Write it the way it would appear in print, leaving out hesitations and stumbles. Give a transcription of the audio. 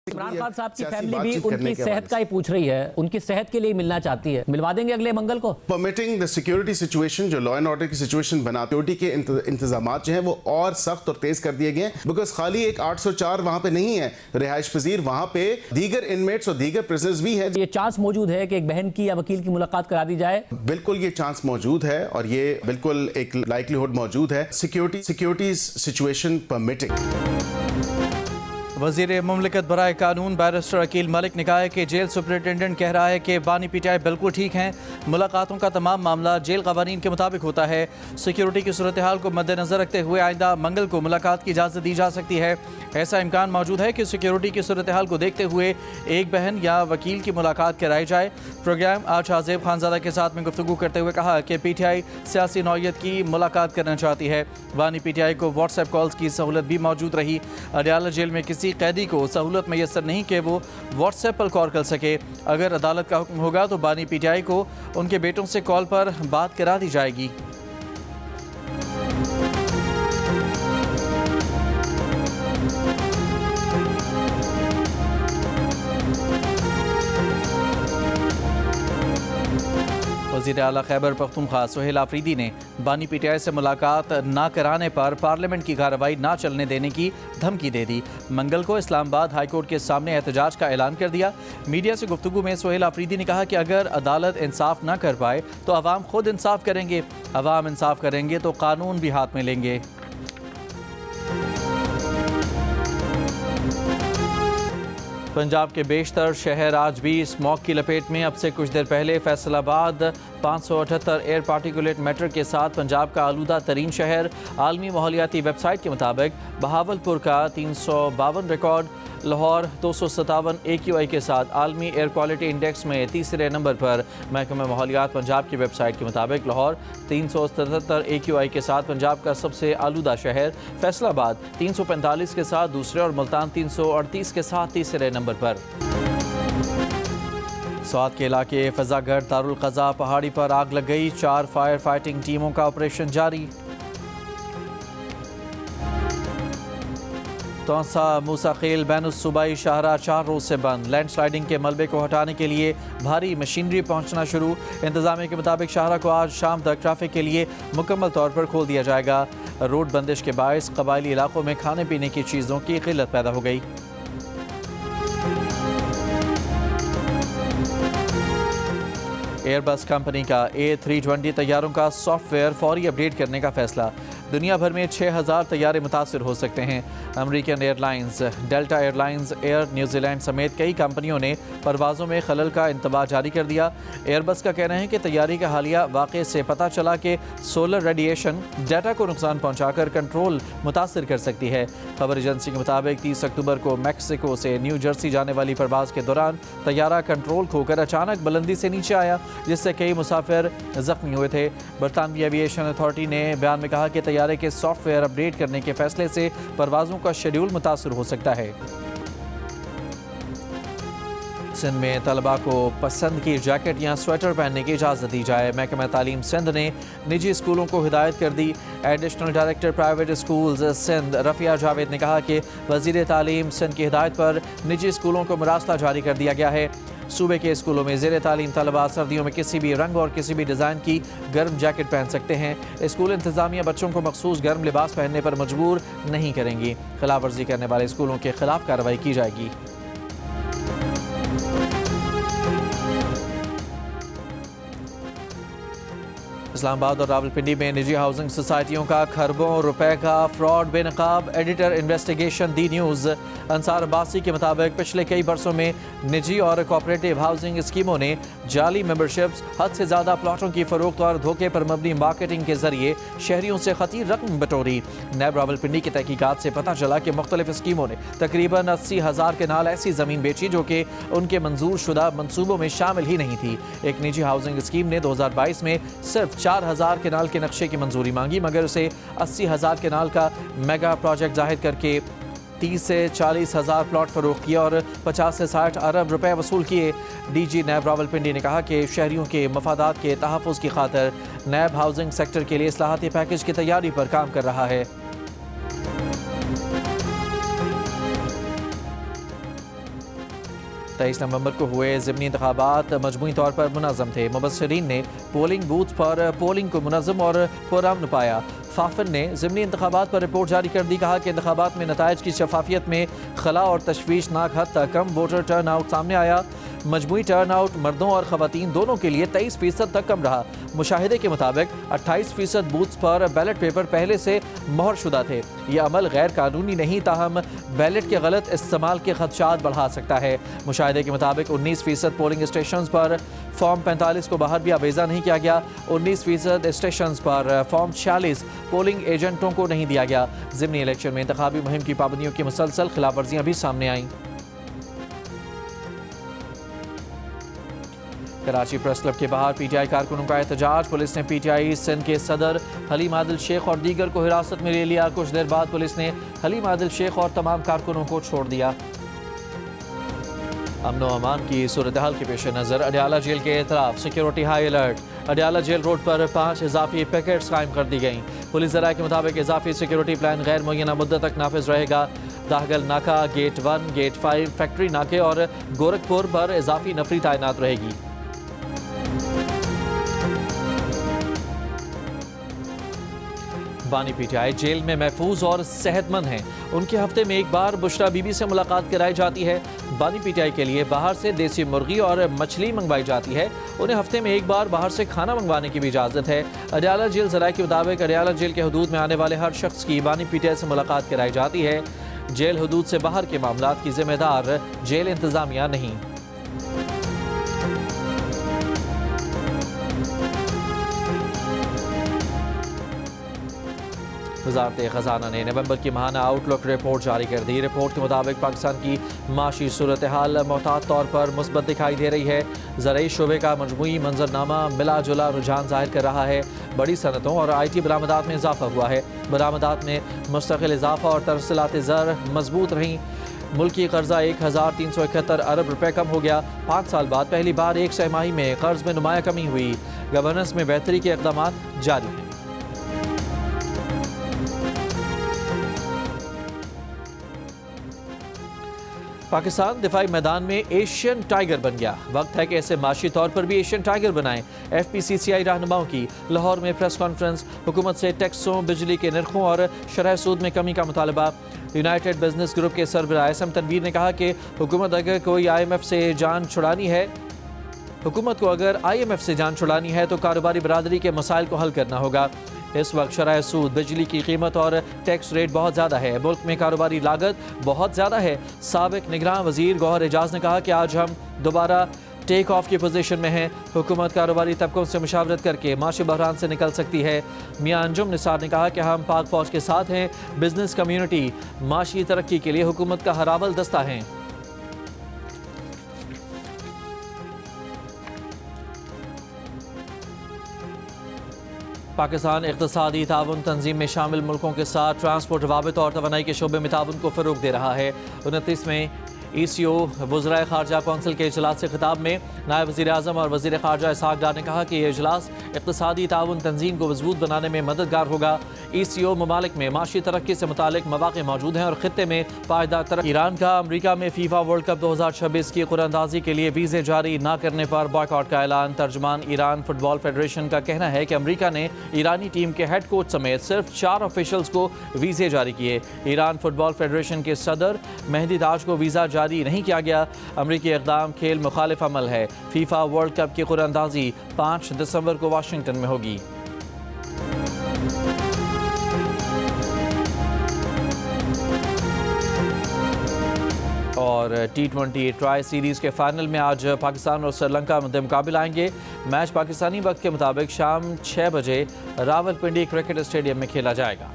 इमरान खान साहब की फैमिली भी उनकी सेहत का ही पूछ रही है, उनकी सेहत के लिए मिलना चाहती है। मिलवा देंगे अगले मंगल को। परमिटिंग द सिक्योरिटी सिचुएशन, जो लॉ एंड ऑर्डर की सिचुएशन बना, सिक्योरिटी के इंतजाम जो हैं वो और सख्त और तेज कर दिए गए, बिकॉज खाली एक 804 वहां पे नहीं है रिहाइश पजीर, वहां पे दीगर इनमेट्स और दीगर प्रिजनर्स भी हैं। ये चांस मौजूद है कि एक बहन की या वकील की मुलाकात करा दी जाए। बिल्कुल ये चांस मौजूद है और ये बिल्कुल एक लाइकलीहुड मौजूद है, सिक्योरिटी सिचुएशन परमिटिंग। वज़ीर मुमलिकत बराए कानून बैरिस्टर अकील मलिक ने कहा है कि जेल सुपरिटेंडेंट कह रहा है कि बानी पीटीआई बिल्कुल ठीक हैं। मुलाकातों का तमाम मामला जेल कवानीन के मुताबिक होता है। सिक्योरिटी की सूरत हाल को मद्देनजर रखते हुए आइंदा मंगल को मुलाकात की इजाज़त दी जा सकती है। ऐसा इम्कान मौजूद है कि सिक्योरिटी की सूरत हाल को देखते हुए एक बहन या वकील की मुलाकात कराई जाए। प्रोग्राम आज हाज़ेब खानज़ादा के साथ में गुफ्तगू करते हुए कहा कि पीटीआई सियासी नौयत की मुलाकात करना चाहती है। बानी पीटीआई को व्हाट्सएप कॉल्स की सहूलत भी मौजूद रही। अडयाला जेल में किसी कैदी को सहूलत मैसर नहीं कि वो व्हाट्सएप पर कॉल कर सके। अगर अदालत का हुक्म होगा तो बानी पीटीआई को उनके बेटों से कॉल पर बात करा दी जाएगी। वज़ीर आला खैबर पख्तूनख्वा सुहेल आफरीदी ने बानी पीटीआई से मुलाकात ना कराने पर पार्लियामेंट की कार्रवाई ना चलने देने की धमकी दे दी। मंगल को इस्लामाबाद हाई कोर्ट के सामने एहतजाज का ऐलान कर दिया। मीडिया से गुफ्तगू में सुहेल आफरीदी ने कहा कि अगर अदालत इंसाफ ना कर पाए तो अवाम खुद इंसाफ करेंगे, अवाम इंसाफ करेंगे तो कानून भी हाथ में लेंगे। पंजाब के बेशतर शहर आज भी स्मॉग की लपेट में। अब से कुछ देर पहले फैसलाबाद 578 एयर पार्टिकुलेट मैटर के साथ पंजाब का आलूदा तरीन शहर। आलमी माहौलियाती वेबसाइट के मुताबिक बहावलपुर का 352 रिकॉर्ड, लाहौर 257 AQI के साथ आलमी एयर क्वालिटी इंडेक्स में तीसरे नंबर पर। महकमा माहौलियात पंजाब की वेबसाइट के मुताबिक लाहौर 377 AQI के साथ पंजाब का सबसे आलूदा शहर, फैसलाबाद 345 के साथ दूसरे और मुल्तान 338 के साथ तीसरे नंबर पर। स्वात के इलाके फजागढ़ दारुल क़ज़ा पहाड़ी पर आग लग गई। 4 फायर फाइटिंग टीमों का ऑपरेशन जारी। तौसा मूसाखेल बैनुस सूबाई शाहरा 4 रोज से बंद। लैंडस्लाइडिंग के मलबे को हटाने के लिए भारी मशीनरी पहुंचना शुरू। इंतजामिया के मुताबिक शाहरा को आज शाम तक ट्रैफिक के लिए मुकम्मल तौर पर खोल दिया जाएगा। रोड बंदिश के बायस कबायली इलाकों में खाने पीने की चीज़ों की किल्लत पैदा हो गई। एयरबस कंपनी का A320 तैयारों का सॉफ्टवेयर फौरी अपडेट करने का फैसला। दुनिया भर में 6000 तैयारे मुतासर हो सकते हैं। American airlines, delta airlines, air New Zealand समेत कई कंपनियों ने परवाज़ों में खलल का इंतबाह जारी कर दिया। एयरबस का कहना है कि तैयारी का हालिया वाक़े से पता चला कि सोलर रेडिएशन डाटा को नुकसान पहुँचाकर कंट्रोल मुतासर कर सकती है। खबर एजेंसी के मुताबिक 30 अक्टूबर को मैक्सिको से न्यू जर्सी जाने वाली परवाज़ के दौरान तैयारा कंट्रोल खोकर अचानक बुलंदी से नीचे आया, जिससे कई मुसाफिर जख्मी हुए थे। बरतानवी एविएशन अथॉरिटी ने बयान में कहा कि तैयारे के सॉफ्टवेयर अपडेट करने के फैसले से परवाज़ों का शेड्यूल मुतासर हो सकता है। सिंध में तलबा को पसंद की जैकेट या स्वेटर पहनने की इजाज़त दी जाए। महकमा तालीम सिंध ने निजी स्कूलों को हिदायत कर दी। Additional director private schools Sindh Rafia Javed ने कहा कि वज़ीर तालीम सिंध की हिदायत पर निजी स्कूलों को मुरासला जारी कर दिया गया है। सूबे के स्कूलों में ज़ेर तालीम तलबा सर्दियों में किसी भी रंग और किसी भी डिज़ाइन की गर्म जैकेट पहन सकते हैं। स्कूल इंतज़ामिया बच्चों को मखसूस गर्म लिबास पहनने पर मजबूर नहीं करेंगी। खिलाफ वर्जी करने वाले स्कूलों के खिलाफ कार्रवाई की जाएगी। इस्लामाबाद और रावलपिंडी में निजी हाउसिंग सोसाइटियों का खरबों रुपए का फ्रॉड बेनकाब। एडिटर इन्वेस्टिगेशन दी न्यूज़। अंसार अब्बासी के मुताबिक पिछले कई बरसों में निजी और कोऑपरेटिव हाउसिंग स्कीमों ने जाली मेंबरशिप्स, हद से ज़्यादा प्लाटों की फरोख्त और धोखे पर मबनी मार्केटिंग के जरिए शहरियों से खतीर रकम बटोरी। नैब रावलपिंडी की तहकीकात से पता चला कि मुख्तलिफ स्कीमों ने तकरीबन 80,000 के नाल ऐसी ज़मीन बेची जो कि उनके मंजूर शुदा मनसूबों में शामिल ही नहीं थी। एक निजी हाउसिंग स्कीम ने 2022 में सिर्फ 4000 केनाल के नक्शे की मंजूरी मांगी, मगर उसे 80,000 केनाल का मेगा प्रोजेक्ट जाहिर करके 30 से 40,000 प्लॉट फरोख्त किए और 50 से 60 अरब रुपए वसूल किए। DG नैब रावलपिंडी ने कहा कि शहरियों के मफादात के तहफ़्फ़ुज़ की खातिर नैब हाउसिंग सेक्टर के लिए इस्लाहाती पैकेज की तैयारी पर काम कर रहा है। 23 नवंबर को हुए ज़िमनी इंतखाबात मजमूई तौर पर मुनज़्ज़म थे। मुबस्सिरीन ने पोलिंग बूथ पर पोलिंग को मुनज़्ज़म और पुरअमन पाया। फाफन ने ज़िमनी इंतखाबात पर रिपोर्ट जारी कर दी। कहा कि इंतखाबात में नताइज की शफाफियत में खला और तशवीशनाक हद तक कम वोटर टर्न आउट सामने आया। मजमूई टर्न आउट मर्दों और ख़वातीन दोनों के लिए 23% तक कम रहा। मुशाहिदे के मुताबिक 28% बूथ्स पर बैलेट पेपर पहले से मोहर शुदा थे। ये अमल गैर कानूनी नहीं, ताहम बैलेट के गलत इस्तेमाल के खदशात बढ़ा सकता है। मुशाहिदे के मुताबिक 19% पोलिंग स्टेशन पर फॉर्म 45 को बाहर भी आवेजा नहीं किया गया। 19% स्टेशन पर फॉर्म 46 पोलिंग एजेंटों को नहीं दिया गया। ज़िमनी इलेक्शन में इंतखाबी मुहिम की पाबंदियों की मुसलसल खिलाफ वर्जियाँ भी सामने आईं। कराची प्रेस क्लब के बाहर पीटीआई कारकुनों का एहतजाज। पुलिस ने पीटीआई सिंध के सदर हलीम आदिल शेख और दीगर को हिरासत में ले लिया। कुछ देर बाद पुलिस ने हलीम आदिल शेख और तमाम कारकुनों को छोड़ दिया। अमन व अमान की सूरत हाल के पेश नज़र अडयाला जेल के एतराफ़ security high alert. Adiala jail road पर 5 इजाफी पैकेट्स कायम कर दी गई। पुलिस ज़राए के मुताबिक इजाफी सिक्योरिटी प्लान गैर मुअय्यना मुद्दत तक नाफिज रहेगा। दाहगल नाका, गेट 1, गेट 5, फैक्ट्री नाके और गोरखपुर पर इजाफी नफरी तैनात रहेगी। बानी पीटीआई जेल में महफूज और सेहतमंद हैं। उनके हफ्ते में एक बार बुशरा बीबी से मुलाकात कराई जाती है। बानी पीटीआई के लिए बाहर से देसी मुर्गी और मछली मंगवाई जाती है। उन्हें हफ्ते में एक बार बाहर से खाना मंगवाने की भी इजाज़त है। अडयाला जेल ज़राए के मुताबिक अडयाला जेल के हदूद में आने वाले हर शख्स की बानी पीटीआई से मुलाकात कराई जाती है। जेल हदूद से बाहर के मामलात की जिम्मेदार जेल इंतज़ामिया नहीं। वज़ारत ख़ज़ाना ने नवंबर की माहाना आउटलुक रिपोर्ट जारी कर दी। रिपोर्ट के मुताबिक पाकिस्तान की माशी सूरत हाल मोहतात तौर पर मुस्बत दिखाई दे रही है। ज़राई शोबे का मजमूई मंजरनामा मिला जुला रुझान ज़ाहिर कर रहा है। बड़ी सनतों और IT बरामदात में इजाफा हुआ है। बरामदात में मुस्तकिल इजाफा और तरसीलात ज़र मजबूत रहीं। मुल्की कर्जा 1371 अरब रुपए कम हो गया। 5 साल बाद पहली बार एक सहमाही में कर्ज में नुमाया कमी हुई। गवर्नेंस में बेहतरी के इक़दाम जारी हैं। पाकिस्तान दिफाई मैदान में एशियन टाइगर बन गया। वक्त है कि ऐसे माशी तौर पर भी एशियन टाइगर बनाएं। FPCCI रहनुमाओं की लाहौर में प्रेस कॉन्फ्रेंस। हुकूमत से टैक्सों, बिजली के नरखों और शरह सूद में कमी का मुतालबा। यूनाइटेड बिजनेस ग्रुप के सरबराह एहसन तनवीर ने कहा कि हुकूमत अगर कोई IMF से जान छुड़ानी है हुकूमत को अगर IMF से जान छुड़ानी है तो कारोबारी बरादरी के मसाइल को हल करना होगा। इस वक्त शरह सूद, बिजली की कीमत और टैक्स रेट बहुत ज़्यादा है। मुल्क में कारोबारी लागत बहुत ज़्यादा है। साबिक निगरान वज़ीर गौहर एजाज ने कहा कि आज हम दोबारा टेक ऑफ की पोजीशन में हैं। हुकूमत कारोबारी तबकों से मुशावरत करके माशी बहरान से निकल सकती है। मियां अंजुम निसार ने कहा कि हम पाक फौज के साथ हैं। बिजनेस कम्यूनिटी माशी तरक्की के लिए हुकूमत का हरावल दस्ता है। पाकिस्तान इक़्तिसादी ताउन तंजीम में शामिल मुल्कों के साथ ट्रांसपोर्ट, रवाबित और तवानाई के शोबे में ताउन को फ़रोग़ दे रहा है। 29वें ECO वज़राए ख़ारजा कौंसिल के इजलास से खिताब में नायब वज़ीर आज़म और वज़ीर ख़ारजा इसहाक़ डार ने कहा कि यह इजलास इक़्तिसादी ताउन तंजीम को मज़बूत बनाने में मददगार होगा। ECO ममालिक में माशी तरक्की से मुतालिक मौक़े मौजूद हैं और ख़ित्ते में पायदार तरक्की। ईरान का अमरीका में फीफा वर्ल्ड कप 2026 की कुरानंदाज़ी के लिए वीज़े जारी न करने पर बॉयकॉट का ऐलान। तर्जमान ईरान फुटबॉल फेडरेशन का कहना है कि अमरीका ने ईरानी टीम के हेड कोच समेत सिर्फ 4 ऑफिशियल्स को वीज़े जारी किए। ईरान फुटबॉल फेडरेशन के सदर मेहदी ताज को वीज़ा जारी नहीं किया गया। अमरीकी इक़दाम खेल मुखालिफ अमल है। फीफा वर्ल्ड कप की कुरानंदाज़ी 5 दिसंबर को वाशिंगटन में होगी। और T20 ट्राई सीरीज़ के फाइनल में आज पाकिस्तान और श्रीलंका मुकाबला आएंगे। मैच पाकिस्तानी वक्त के मुताबिक शाम 6 बजे रावलपिंडी क्रिकेट स्टेडियम में खेला जाएगा।